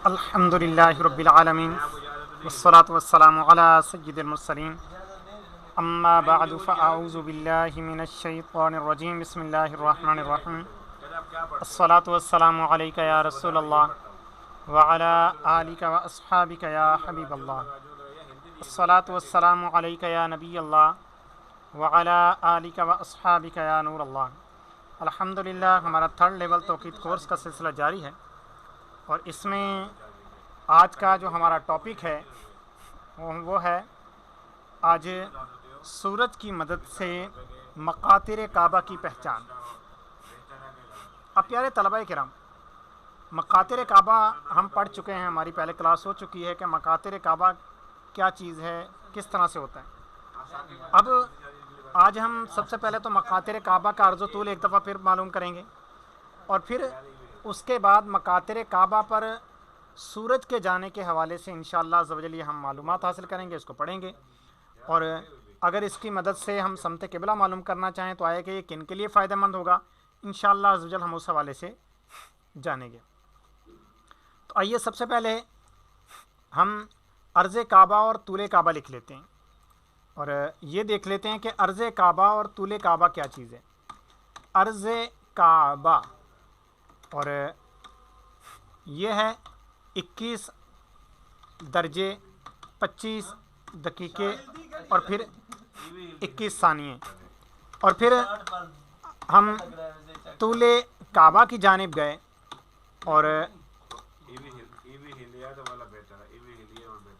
अल्हम्दुलिल्लाहि रब्बिल आलमीन वस्सलातु वस्सलामु अला सय्यिदिल मुरसलीन अम्मा बअदु फ़अऊज़ु बिल्लाहि मिनश शैतानिर रजीम बिस्मिल्लाहिर रहमानिर रहीम अस्सलातु वस्सलामु अलैका या रसूलल्लाह व अला आलिका व अस्हाबिका या हबीबल्लाह अस्सलातु वस्सलामु अलैका या नबियल्लाह व अला आलिका व अस्हाबिका या नूरल्लाह। अल्हम्दुलिल्लाह, हमारा थर्ड लेवल तौक़ीद कोर्स का सिलसिला जारी है और इसमें आज का जो हमारा टॉपिक है वो है आज सूरज की मदद से मकातिर काबा की पहचान। अब प्यारे तलबा किराम, मकातिर काबा हम पढ़ चुके हैं, हमारी पहले क्लास हो चुकी है कि मकातिर काबा क्या चीज़ है, किस तरह से होता है। अब आज हम सबसे पहले तो मकातिर काबा का अर्ज़ तूल एक दफ़ा फिर मालूम करेंगे और फिर उसके बाद मकातिर काबा पर सूरज के जाने के हवाले से इंशाअल्लाह ज़वजल हम मालूमात हासिल करेंगे, इसको पढ़ेंगे। और अगर इसकी मदद से हम समते क़िबला मालूम करना चाहें तो आए कि ये किन के लिए फ़ायदेमंद होगा, इंशाअल्लाह ज़वजल हम उस हवाले से जानेंगे। तो आइए सबसे पहले हम अर्ज़ काबा और तूल काबा लिख लेते हैं और ये देख लेते हैं कि अर्ज़ काबा और तूल काबा क्या चीज़ है। अर्ज़ काबा और ये है 21 दर्जे 25 दकीके और फिर 21 सानिये। और फिर हम तूले काबा की जानिब गए और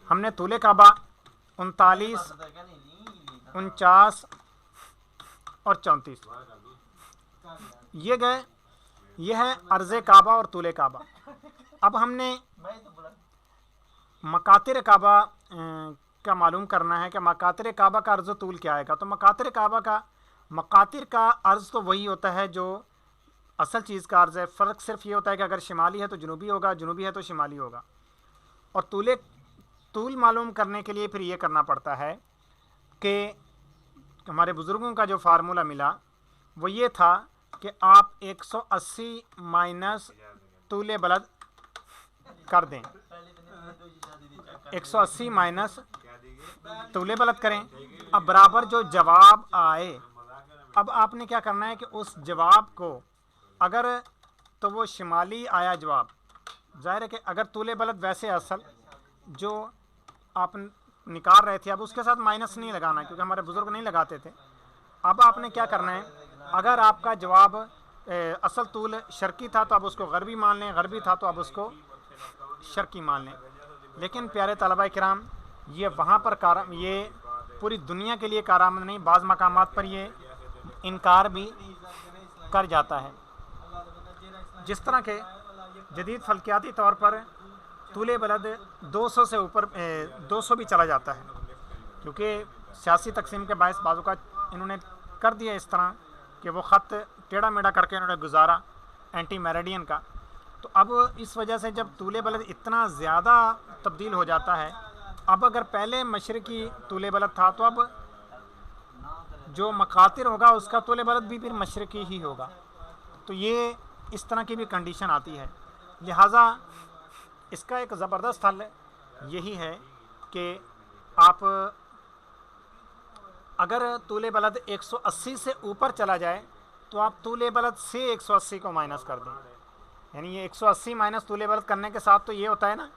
हमने तूले काबा 39, 49 और 34 ये गए। यह है अर्ज़ काबा और तूल काबा। अब हमने मकातिर काबा का मालूम करना है कि मकातिर काबा का अर्ज़ तूल क्या आएगा। तो मकातिर काबा का मकातिर का अर्ज़ तो वही होता है जो असल चीज़ का अर्ज़ है। फ़र्क सिर्फ ये होता है कि अगर शिमाली है तो जुनूबी होगा, जुनूबी है तो शिमाली होगा। और तूल मालूम करने के लिए फिर ये करना पड़ता है कि हमारे बुज़ुर्गों का जो फार्मूला मिला वो ये था कि आप 180 माइनस तूले बलद कर दें, 180 माइनस तूले बलद करें। अब बराबर जो जवाब आए, अब आपने क्या करना है कि उस जवाब को अगर तो वो शिमाली आया जवाब, ज़ाहिर है कि अगर तूले बलद वैसे असल जो आप निकाल रहे थे, अब उसके साथ माइनस नहीं लगाना क्योंकि हमारे बुज़ुर्ग नहीं लगाते थे। अब आपने क्या करना है, अगर आपका जवाब असल तूल शर्की था तो आप उसको गरबी मान लें, गरबी था तो आप उसको शर्की मान लें। लेकिन प्यारे तलबा किराम, ये वहाँ पर ये पूरी दुनिया के लिए कारआमद नहीं, बाज़ मकामात पर ये इनकार भी कर जाता है। जिस तरह के जदीद फल्कियाती तौर पर तूले बलद 200 से ऊपर 200 भी चला जाता है क्योंकि सियासी तकसीम के बायस बाजू का इन्होंने कर दिया इस तरह कि वो ख़त टेढ़ा मेढ़ा करके इन्होंने गुजारा एंटी मेरिडियन का। तो अब इस वजह से जब तूले बलद इतना ज़्यादा तब्दील हो जाता है, अब अगर पहले मशरक़ी तूले बलद था तो अब जो मकातिर होगा उसका तूले बलद भी फिर मशरक़ी ही होगा। तो ये इस तरह की भी कंडीशन आती है। लिहाजा इसका एक ज़बरदस्त हल यही है कि आप अगर तूले बलद 180 से ऊपर चला जाए तो आप तूले बलद से 180 को माइनस कर दें। यानी ये 180 माइनस तूले बलद करने के साथ तो ये होता है ना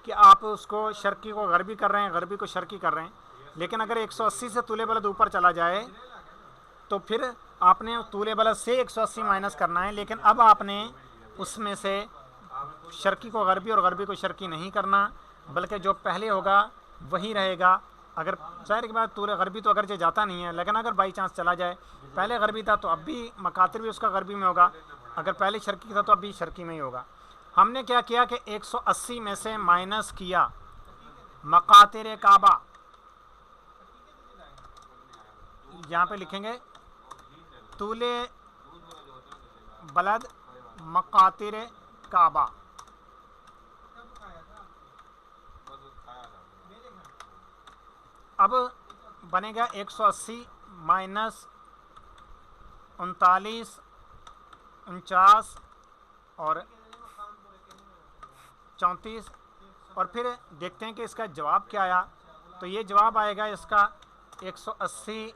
कि आप उसको शर्की को गरबी कर रहे हैं, गरबी को शर्की कर रहे हैं। लेकिन अगर 180 से तूले बलद ऊपर चला जाए तो फिर आपने तूले बलद से 180 माइनस करना है। लेकिन अब आपने उसमें से शर्की को गरबी और गरबी को शर्की नहीं करना, बल्कि जो पहले होगा वही रहेगा। अगर ज़ाहिर की बात तूल गरबी तो अगरचे जाता नहीं है, लेकिन अगर बाई चांस चला जाए, पहले गरबी था तो अब भी मकातिर भी उसका गरबी में होगा, अगर पहले शर्की था तो अब भी शर्की में ही होगा। हमने क्या किया कि 180 में से माइनस किया मकातिर काबा, यहाँ पे लिखेंगे तूले बलद मकातिर काबा। अब बनेगा 180 माइनस 39, 49 और 34 और फिर देखते हैं कि इसका जवाब क्या आया। तो ये जवाब आएगा इसका 180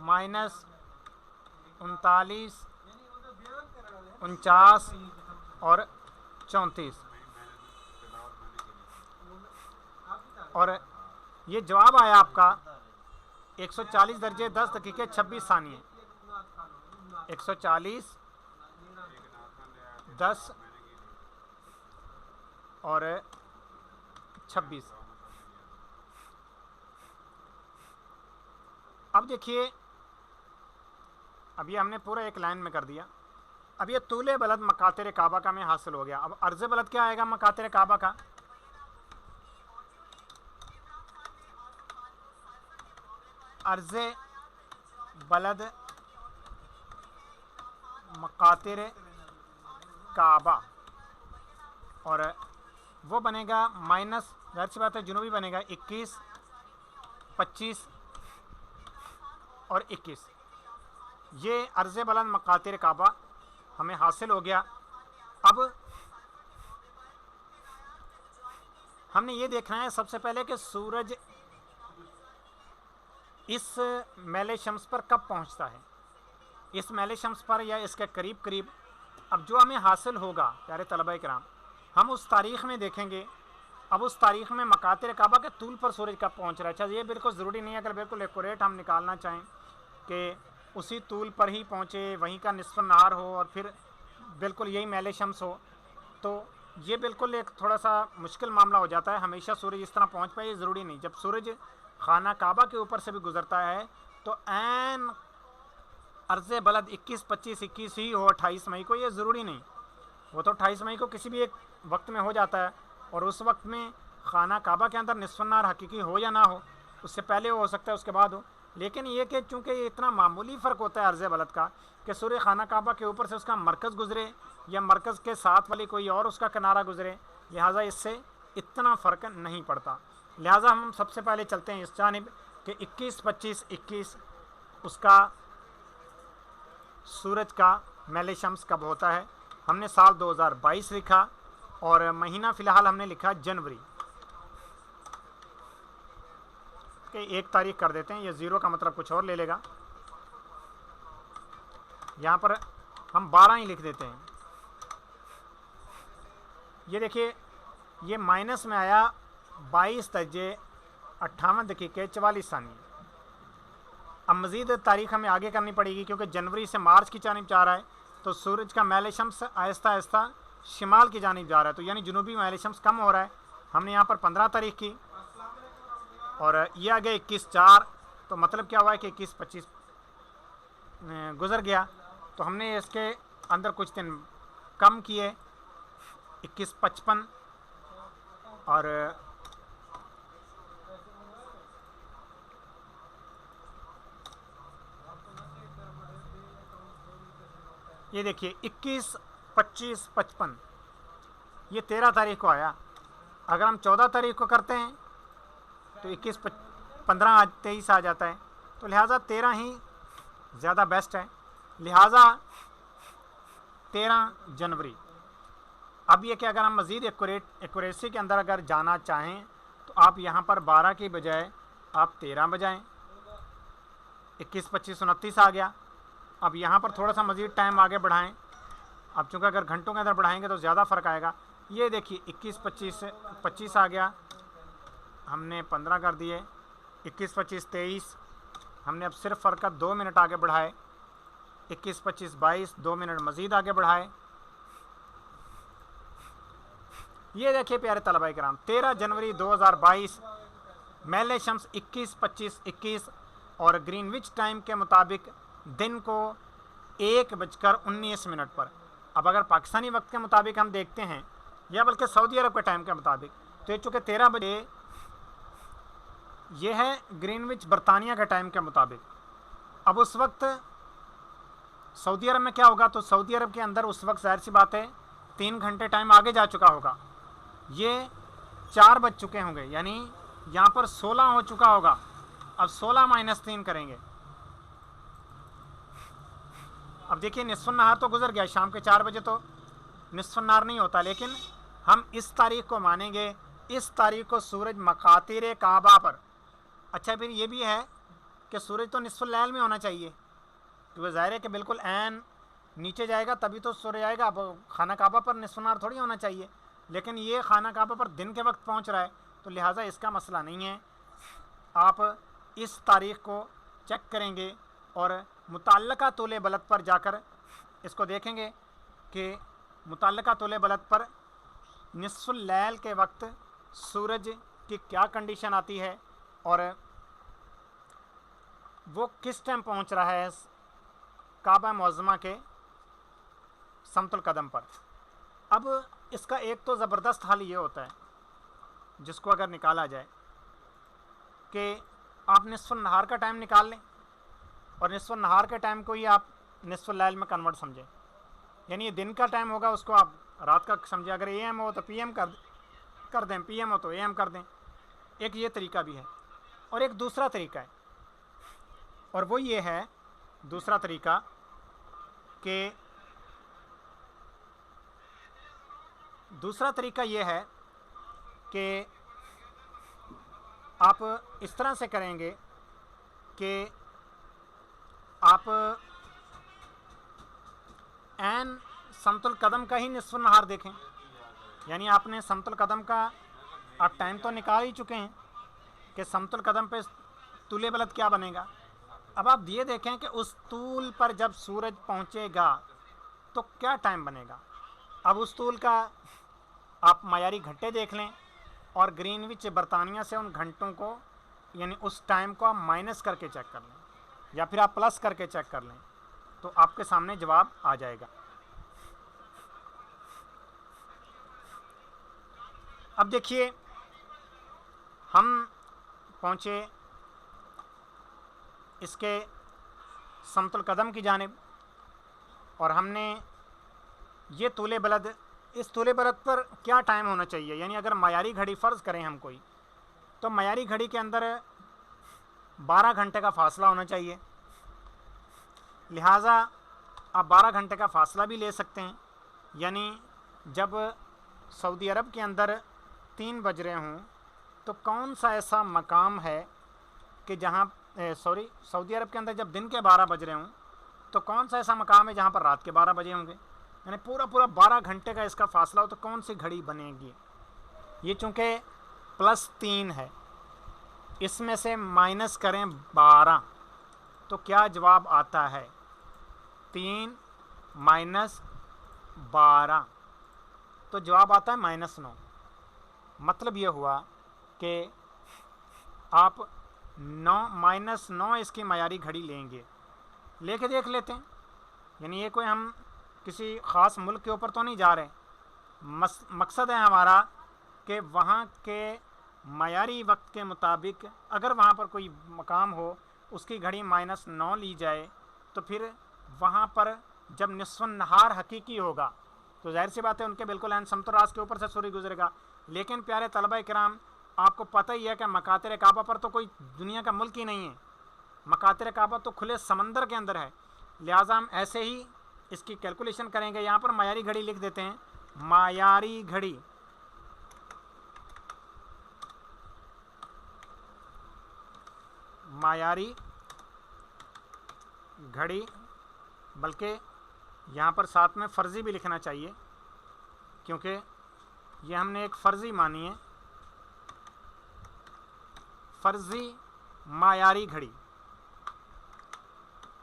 माइनस 39, 49 और 34, और ये जवाब आया आपका 140 दर्जे 10 दकीके 26 सानिए। 140 10 और 26। अब देखिए, अब ये हमने पूरा एक लाइन में कर दिया। अब ये तूले बलद मकातिर काबा का में हासिल हो गया। अब अर्ज़ बलद क्या आएगा मकातिर काबा का? अर्ज़ बलद मकातिर काबा, और वो बनेगा माइनस, जाहिर सी बात है जुनूबी बनेगा 21, 25 और 21। ये अर्ज़ बलद मकातिर काबा हमें हासिल हो गया। अब हमने ये देखना है सबसे पहले कि सूरज इस मेले शम्स पर कब पहुंचता है, इस मेले शम्स पर या इसके करीब करीब। अब जो हमें हासिल होगा प्यारे तलबा किराम, हम उस तारीख़ में देखेंगे। अब उस तारीख़ में मकातिर काबा के तूल पर सूरज कब पहुंच रहा है। अच्छा, ये बिल्कुल ज़रूरी नहीं है, अगर बिल्कुल एक्यूरेट हम निकालना चाहें कि उसी तूल पर ही पहुँचे, वहीं का निस्फ़ नहार हो और फिर बिल्कुल यही मेले शम्स हो, तो ये बिल्कुल एक थोड़ा सा मुश्किल मामला हो जाता है। हमेशा सूरज इस तरह पहुँच पाए, ये ज़रूरी नहीं। जब सूरज खाना काबा के ऊपर से भी गुज़रता है तो ऐन अर्ज़ बलद 21, 25, 21 ही हो 28 मई को, ये ज़रूरी नहीं। वो तो 28 मई को किसी भी एक वक्त में हो जाता है, और उस वक्त में खाना काबा के अंदर निस्फ़ नहार हकीकी हो या ना हो, उससे पहले हो सकता है, उसके बाद हो। लेकिन ये कि चूँकि ये इतना मामूली फ़र्क होता है अर्ज़ बलद का कि सूर्य खाना काबा के ऊपर से उसका मरकज़ गुज़रे या मरकज़ के साथ वाली कोई और उसका किनारा गुज़रे, लिहाजा इससे इतना फ़र्क नहीं पड़ता। लिहाजा हम सबसे पहले चलते हैं इस जानिब कि 21, 25, 21 उसका सूरज का मेले शम्स कब होता है। हमने साल 2022 लिखा और महीना फ़िलहाल हमने लिखा जनवरी के 1 तारीख कर देते हैं। ये ज़ीरो का मतलब कुछ और ले लेगा, यहाँ पर हम 12 ही लिख देते हैं। ये देखिए, ये माइनस में आया 22 दर्जे 58 दकीके 44 सानिए। अब मज़ीद तारीख़ हमें आगे करनी पड़ेगी क्योंकि जनवरी से मार्च की जानिब जा रहा है, तो सूरज का मेले शम्स आहिस्ता आहिस्ता शिमाल की जानिब जा रहा है, तो यानी जुनूबी मेले शम्स कम हो रहा है। हमने यहाँ पर 15 तारीख़ की और ये आ गया 21/4, तो मतलब क्या हुआ है कि 21-25 गुज़र गया, तो हमने इसके अंदर कुछ दिन कम किए, 21-55 और ये देखिए 21, 25, 55 ये 13 तारीख को आया। अगर हम 14 तारीख को करते हैं तो 21, 15, 23 आ जाता है, तो लिहाजा 13 ही ज़्यादा बेस्ट है, लिहाजा 13 जनवरी। अब ये कि अगर हम मज़ीद एक्यूरेसी के अंदर अगर जाना चाहें तो आप यहाँ पर 12 की बजाय आप 13 बजाएँ, 21, 25, 29 आ गया। अब यहाँ पर थोड़ा सा मज़ीद टाइम आगे बढ़ाएं। अब चूँकि अगर घंटों के अंदर बढ़ाएंगे तो ज़्यादा फ़र्क आएगा। ये देखिए 21, 25 आ गया, हमने 15 कर दिए, 21, 25, 23 हमने अब सिर्फ फ़र्क का 2 मिनट आगे बढ़ाए, 21, 25, 22 2 मिनट मज़ीद आगे बढ़ाए। ये देखिए प्यारे तलबा किराम, 13 जनवरी 2022 मेले शम्स 21, 25, 21 और ग्रीनविच टाइम के मुताबिक दिन को 1:19 पर। अब अगर पाकिस्तानी वक्त के मुताबिक हम देखते हैं या बल्कि सऊदी अरब के टाइम के मुताबिक, तो ये चूँकि 13 बजे ये है ग्रीनविच बरतानिया के टाइम के मुताबिक। अब उस वक्त सऊदी अरब में क्या होगा, तो सऊदी अरब के अंदर उस वक्त ज़ाहिर सी बात है 3 घंटे टाइम आगे जा चुका होगा, ये 4 बज चुके होंगे, यानी यहाँ पर 16 हो चुका होगा। अब 16 - 3 करेंगे। अब देखिए निस्फ़ नहार तो गुज़र गया, शाम के 4 बजे तो निस्फ़ नहार नहीं होता, लेकिन हम इस तारीख को मानेंगे, इस तारीख को सूरज मकातिर काबा पर। अच्छा, फिर ये भी है कि सूरज तो निस्फुल लैल में होना चाहिए, क्योंकि ज़ाहिर है कि बिल्कुल ऐन नीचे जाएगा तभी तो सूरज आएगा। अब खाना काबा पर निस्फुल नहार थोड़ी होना चाहिए, लेकिन ये खाना काबा पर दिन के वक्त पहुंच रहा है, तो लिहाजा इसका मसला नहीं है। आप इस तारीख़ को चेक करेंगे और मुतल्लका तोले बलद पर जाकर इसको देखेंगे कि मुतल्लका तोले बलद पर निस्फुल लैल के वक्त सूरज की क्या कंडीशन आती है और वो किस टाइम पहुंच रहा है काबा मुअज़्ज़मा के समतुल कदम पर। अब इसका एक तो ज़बरदस्त हल ये होता है, जिसको अगर निकाला जाए कि आप निस्फुल नहार का टाइम निकाल लें और निस्फुल नहार के टाइम को ही आप निस्फुल लैल में कन्वर्ट समझें, यानी ये दिन का टाइम होगा उसको आप रात का समझें। अगर AM हो तो PM कर दें, PM हो तो AM कर दें। एक ये तरीका भी है, और एक दूसरा तरीका है, और वो ये है दूसरा तरीका कि ये है कि आप इस तरह से करेंगे कि आप ऐन समतुल कदम का ही निस्फुल नहार देखें, यानी आपने समतुल कदम का आप टाइम तो निकाल ही चुके हैं कि समतुल कदम पे तूले बलद क्या बनेगा। अब आप ये देखें कि उस तूल पर जब सूरज पहुंचेगा तो क्या टाइम बनेगा। अब उस तूल का आप मायारी घंटे देख लें और ग्रीनविच बरतानिया से उन घंटों को, यानी उस टाइम को आप माइनस करके चेक कर लें या फिर आप प्लस करके चेक कर लें, तो आपके सामने जवाब आ जाएगा। अब देखिए, हम पहुँचे इसके समतुल कदम की जानिब और हमने ये तूले बलद, इस तूले बलद पर क्या टाइम होना चाहिए, यानी अगर मायारी घड़ी फ़र्ज़ करें हम कोई, तो मायारी घड़ी के अंदर 12 घंटे का फ़ासला होना चाहिए। लिहाजा आप 12 घंटे का फ़ासला भी ले सकते हैं, यानी जब सऊदी अरब के अंदर 3 बज रहे हों तो कौन सा ऐसा मकाम है कि जहाँ सऊदी अरब के अंदर जब दिन के 12 बज रहे हों तो कौन सा ऐसा मकाम है जहाँ पर रात के 12 बजे होंगे, यानी पूरा 12 घंटे का इसका फ़ासला हो, तो कौन सी घड़ी बनेगी। ये चूँकि +3 है, इसमें से माइनस करें 12 तो क्या जवाब आता है, 3 - 12, तो जवाब आता है -9। मतलब ये हुआ कि आप 9 इसकी मायारी घड़ी लेंगे, लेके देख लेते हैं, यानी ये कोई हम किसी ख़ास मुल्क के ऊपर तो नहीं जा रहे। मकसद है हमारा कि वहाँ के मायारी वक्त के मुताबिक अगर वहाँ पर कोई मकाम हो उसकी घड़ी -9 ली जाए, तो फिर वहाँ पर जब निस्फ़ुन नहार हकीकी होगा तो ज़ाहिर सी बात है उनके बिल्कुल ऐन समतुल रास के ऊपर से सूर्य गुजरेगा। लेकिन प्यारे तलबा किराम, आपको पता ही है कि मकातिर काबा पर तो कोई दुनिया का मुल्क ही नहीं है, मकातिर काबा तो खुले समंदर के अंदर है। लिहाजा हम ऐसे ही इसकी कैलकुलेशन करेंगे। यहाँ पर मायारी घड़ी लिख देते हैं, मायारी घड़ी घड़ी, बल्कि यहाँ पर साथ में फ़र्ज़ी भी लिखना चाहिए, क्योंकि ये हमने एक फ़र्ज़ी मानी है, फ़र्ज़ी मायारी घड़ी,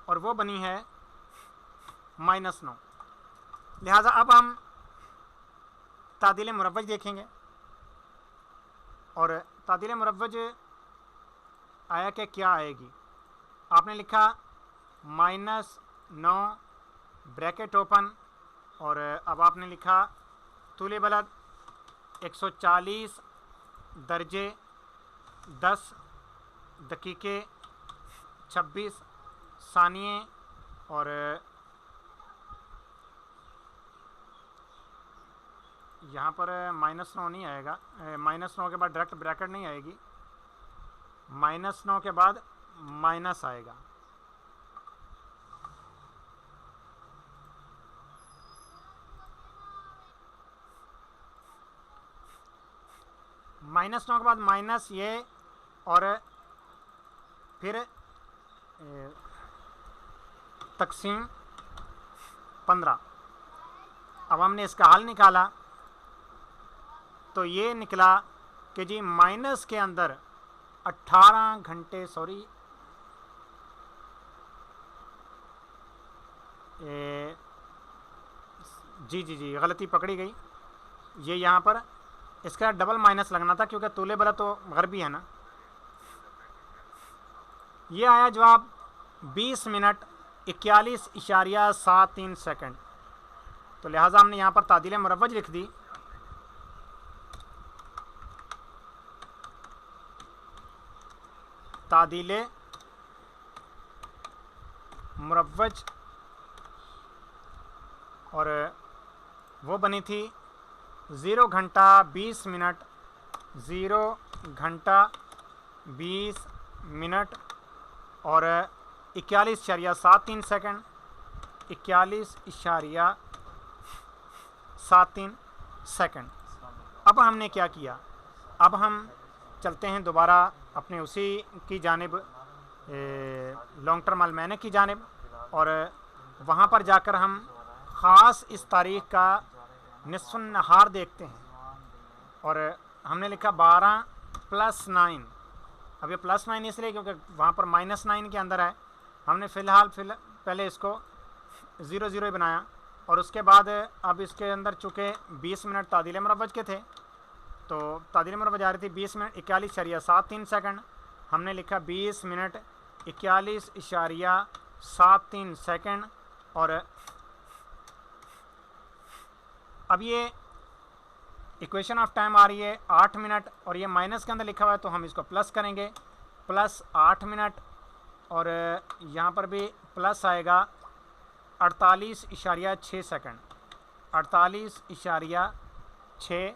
और वो बनी है -9। लिहाजा अब हम तादील मुरव्वज देखेंगे, और तादील मुरव्वज आया कि क्या आएगी। आपने लिखा -9 ब्रैकेट ओपन, और अब आपने लिखा तूले बलद 140 दर्जे 10 दकीके 26 सानिये, और यहाँ पर -9 नहीं आएगा, -9 के बाद डायरेक्ट ब्रैकेट नहीं आएगी, -9 के बाद माइनस आएगा। -9 के बाद माइनस ये और फिर तकसीम 15। अब हमने इसका हल निकाला तो ये निकला कि जी माइनस के अंदर 18 घंटे, सॉरी जी गलती पकड़ी गई, ये यहाँ पर इसका डबल माइनस लगना था क्योंकि तूले बला तो गरबी है ना। ये आया जवाब 20 मिनट 41.73 सेकंड। तो लिहाजा हमने यहाँ पर तादील मुरव्वज लिख दी। तादील मुरव्वज, और वो बनी थी 0 घंटा 20 मिनट 0 घंटा 20 मिनट और 41.73 सेकंड, 41.73 सेकंड। अब हमने क्या किया, अब हम चलते हैं दोबारा अपने उसी की जानिब, लॉन्ग टर्म अलमैने की जानिब, और वहाँ पर जाकर हम ख़ास इस तारीख़ का निस्फ़ुन नहार देखते हैं। और हमने लिखा 12 + 9। अब ये +9 इसलिए क्योंकि वहाँ पर -9 के अंदर है। हमने फ़िलहाल पहले इसको 0 ही बनाया और उसके बाद अब इसके अंदर चूँकि 20 मिनट तादील मुरव्वज के थे तो तादील मुरव्वज आ रही थी 20 मिनट 41.73 सेकंड। हमने लिखा 20 मिनट 41.73 सेकंड। और अब ये इक्वेशन ऑफ टाइम आ रही है 8 मिनट और ये माइनस के अंदर लिखा हुआ है तो हम इसको प्लस करेंगे, +8 मिनट और यहाँ पर भी प्लस आएगा 48.6 सेकंड, 48.6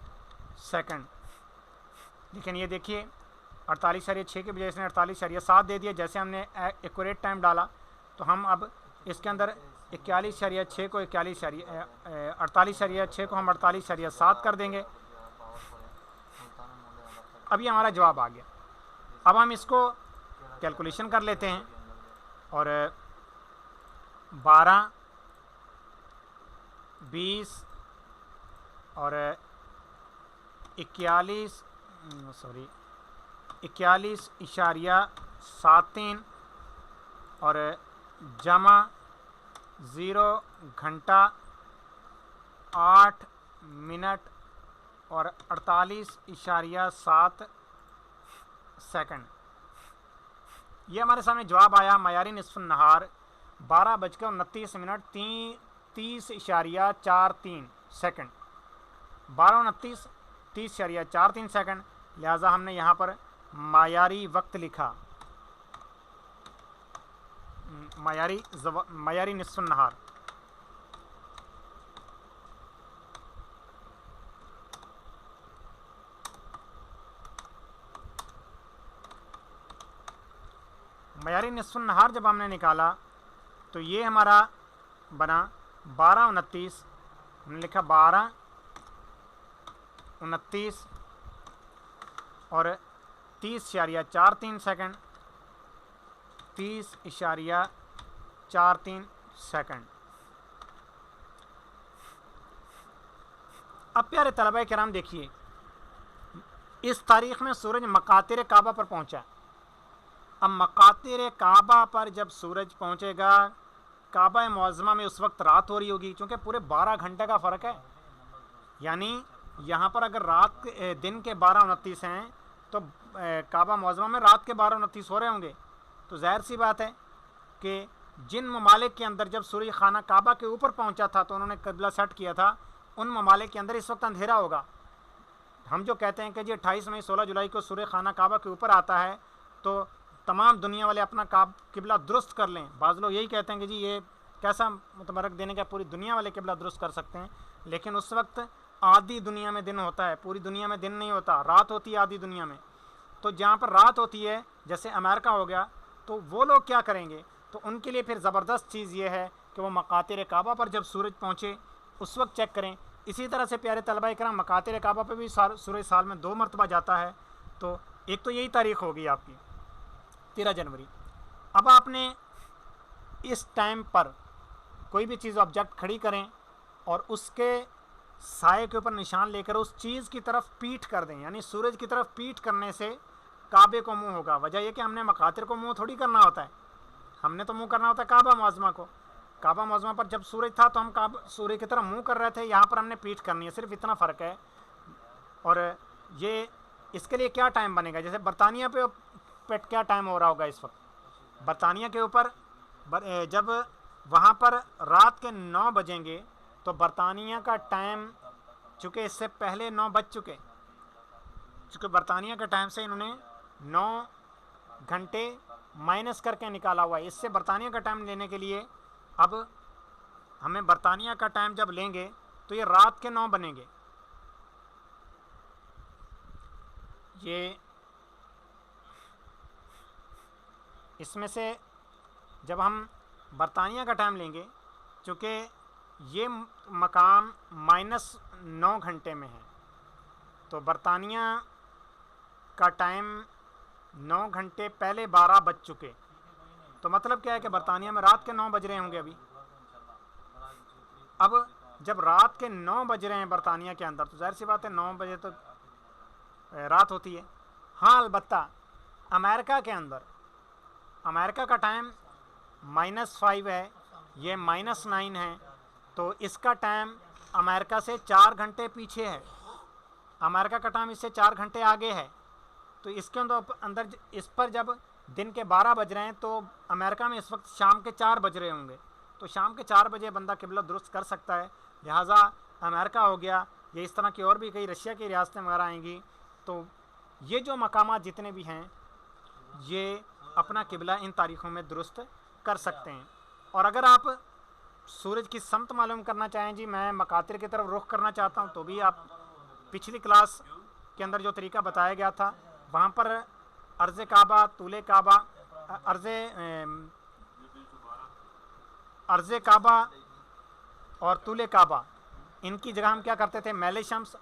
सेकंड। लेकिन ये देखिए 48.6 के बजाय इसने 48.7 दे दिया। जैसे हमने एक्यूरेट टाइम डाला तो हम अब इसके अंदर 41.6 को 48.6 को हम 48.7 कर देंगे। अभी हमारा जवाब आ गया। अब हम इसको कैलकुलेशन कर लेते हैं और 12, 20 और 41.73 और जमा 0 घंटा 8 मिनट और 48.7 सेकंड। ये हमारे सामने जवाब आया। मयारी निस्फ़ुन नहार 12:29 30.43 सेकंड, 12:29 30.43 सेकंड। लिहाजा हमने यहाँ पर मयारी वक्त लिखा, मयारी निस्फ़ुन नहार। मयारी निस्फ़ुन नहार जब हमने निकाला तो ये हमारा बना 12:29। हमने लिखा 12:29 और 30.43 सेकंड, 30.43 सेकंड। अब प्यारे तलबा किराम देखिए, इस तारीख़ में सूरज मकातिर काबा पर पहुंचा। अब मकातिर काबा पर जब सूरज पहुंचेगा, काबा मुअज़्ज़मा में उस वक्त रात हो रही होगी क्योंकि पूरे 12 घंटे का फ़र्क है। यानी यहाँ पर अगर रात दिन के 12:29 हैं तो काबा मुअज़्ज़मा में रात के 12:29 हो रहे होंगे। तो ज़ाहिर सी बात है कि जिन ममालिक के अंदर जब सूरज खाना काबा के ऊपर पहुंचा था तो उन्होंने क़िबला सेट किया था, उन ममालिक के अंदर इस वक्त अंधेरा होगा। हम जो कहते हैं कि जी 28 मई 16 जुलाई को सूरज खाना काबा के ऊपर आता है तो तमाम दुनिया वाले अपना क़िबला दुरुस्त कर लें। बाज़ लोग यही कहते हैं कि जी ये कैसा मुतबरक देने का, पूरी दुनिया वाले क़िबला दुरुस्त कर सकते हैं। लेकिन उस वक्त आधी दुनिया में दिन होता है, पूरी दुनिया में दिन नहीं होता, रात होती है आधी दुनिया में। तो जहाँ पर रात होती है जैसे अमेरिका हो गया, तो वो लोग क्या करेंगे, तो उनके लिए फिर ज़बरदस्त चीज़ ये है कि वो मकातिर काबा पर जब सूरज पहुँचे उस वक्त चेक करें इसी तरह से प्यारे तलबा इकराम मकातिर काबा पे भी सूरज साल में 2 मरतबा जाता है। तो एक तो यही तारीख होगी आपकी 13 जनवरी। अब आपने इस टाइम पर कोई भी चीज़ ऑब्जेक्ट खड़ी करें और उसके साए के ऊपर निशान लेकर उस चीज़ की तरफ पीठ कर दें, यानी सूरज की तरफ पीठ करने से काबे को मुंह होगा। वजह यह कि हमने मकातिर को मुंह थोड़ी करना होता है, हमने तो मुंह करना होता है काबा मुअज़्ज़मा को। काबा मुअज़्ज़मा पर जब सूरज था तो हम सूर्य की तरफ मुंह कर रहे थे, यहाँ पर हमने पीठ करनी है, सिर्फ इतना फ़र्क है। और ये इसके लिए क्या टाइम बनेगा, जैसे बरतानिया पे क्या टाइम हो रहा होगा इस वक्त बरतानिया के ऊपर, जब वहाँ पर रात के 9 बजेंगे तो बरतानिया का टाइम, चूँकि इससे पहले 9 बज चुके, चूँकि बरतानिया का टाइम से इन्होंने 9 घंटे माइनस करके निकाला हुआ है। इससे बरतानिया का टाइम लेने के लिए अब हमें बरतानिया का टाइम जब लेंगे तो ये रात के 9 बनेंगे। ये इसमें से जब हम बरतानिया का टाइम लेंगे, चूँकि ये मकाम -9 घंटे में है, तो बरतानिया का टाइम 9 घंटे पहले 12 बज चुके। तो मतलब क्या है कि बरतानिया में रात के 9 बज रहे होंगे अभी। अब जब रात के 9 बज रहे हैं बरतानिया के अंदर, तो जाहिर सी बात है 9 बजे तो रात होती है। हाँ, अलबत्ता अमेरिका के अंदर, अमेरिका का टाइम -5 है, ये -9 है, तो इसका टाइम अमेरिका से 4 घंटे पीछे है, अमेरिका का टाइम इससे 4 घंटे आगे है। तो इसके अंदर इस पर जब दिन के 12 बज रहे हैं तो अमेरिका में इस वक्त शाम के 4 बज रहे होंगे। तो शाम के 4 बजे बंदा किबला दुरुस्त कर सकता है। लिहाजा अमेरिका हो गया, ये इस तरह की और भी कई रशिया की रियासतें वगैरह आएंगी। तो ये जो मकामात जितने भी हैं, ये अपना किबला इन तारीख़ों में दुरुस्त कर सकते हैं। और अगर आप सूरज की समत मालूम करना चाहें, जी मैं मकातिर की तरफ रुख करना चाहता हूँ, तो भी आप पिछली क्लास के अंदर जो तरीका बताया गया था वहाँ पर अर्ज़ काबा, तूले काबा, अर्ज़ काबा और तूले काबा, इनकी जगह हम क्या करते थे, मैले शम्स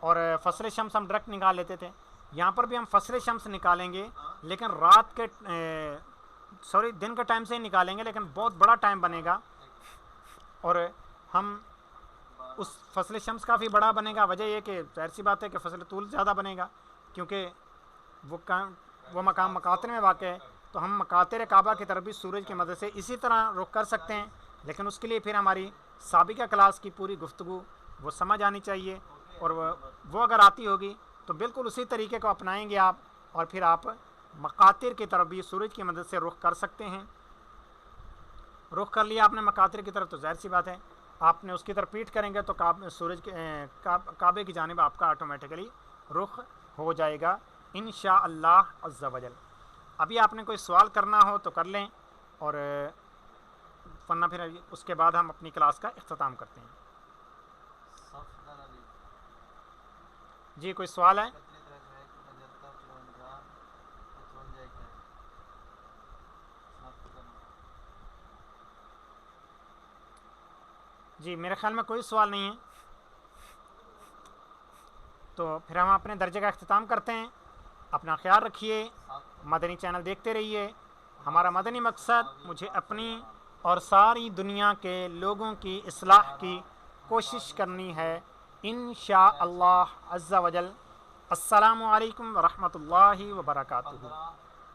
और फसल शम्स हम डायरेक्ट निकाल लेते थे। यहाँ पर भी हम फसल शम्स निकालेंगे, लेकिन रात के दिन के टाइम से ही निकालेंगे, लेकिन बहुत बड़ा टाइम बनेगा और हम उस फसल शम्स काफ़ी बड़ा बनेगा। वजह यह कि जाहिर सी बात है कि फसल तूल ज़्यादा बनेगा, क्योंकि वो मकाम मकातिर में वाक़ है। तो हम मकातिर काबा की तरफ भी सूरज की मदद से इसी तरह रुख कर सकते हैं, लेकिन उसके लिए फिर हमारी साबिका क्लास की पूरी गुफ्तगू वो समझ आनी चाहिए, और वो अगर आती होगी तो बिल्कुल उसी तरीके को अपनाएंगे आप, और फिर आप मकातिर की तरफ भी सूरज की मदद से रुख कर सकते हैं। रुख कर लिया आपने मकातिर की तरफ, तो जाहिर सी बात है आपने उसकी तरफ पीठ करेंगे तो सूरज के काबे की जानिब आपका ऑटोमेटिकली रुख हो जाएगा इंशाअल्लाह अज़्ज़ा वजल। अभी आपने कोई सवाल करना हो तो कर लें, और वरना फिर उसके बाद हम अपनी क्लास का इख्तिताम करते हैं। जी कोई सवाल है? जी मेरे ख़्याल में कोई सवाल नहीं है, तो फिर हम अपने दर्जे का इख्तिताम करते हैं। अपना ख्याल रखिए, मदनी चैनल देखते रहिए। हमारा मदनी मकसद मुझे अपनी और सारी दुनिया के लोगों की इस्लाह की कोशिश करनी है इंशाअल्लाह अज़्ज़ा वजल। अस्सलामु अलैकुम व रहमतुल्लाहि व बरकातुहू।